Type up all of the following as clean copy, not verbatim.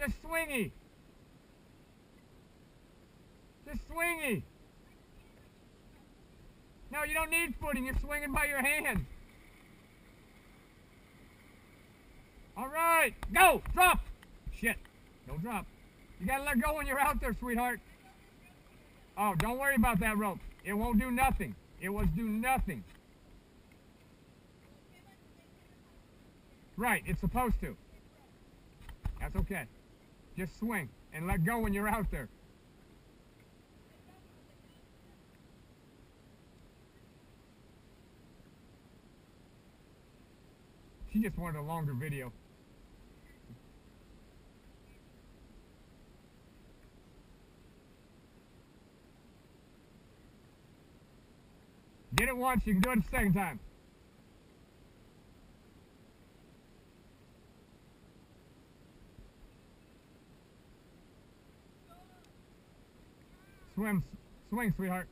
Just swingy. Just swingy. No, you don't need footing. You're swinging by your hand. All right. Go. Drop. Shit. Don't drop. You gotta let go when you're out there, sweetheart. Oh, don't worry about that rope. It won't do nothing. It will do nothing. Right, it's supposed to. That's okay. Just swing and let go when you're out there. She just wanted a longer video. Did it once, you can do it a second time. Swing, sweetheart.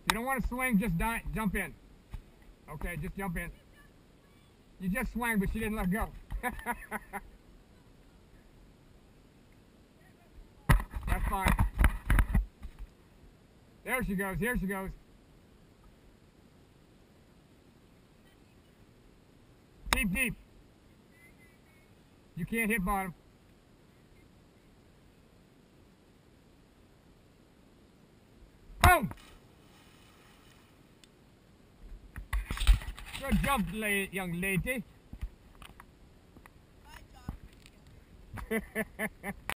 If you don't want to swing, just jump in. Okay, just jump in. You just swung, but she didn't let go. That's fine. There she goes, here she goes. Deep, deep. You can't hit bottom. Boom! Good job, young lady.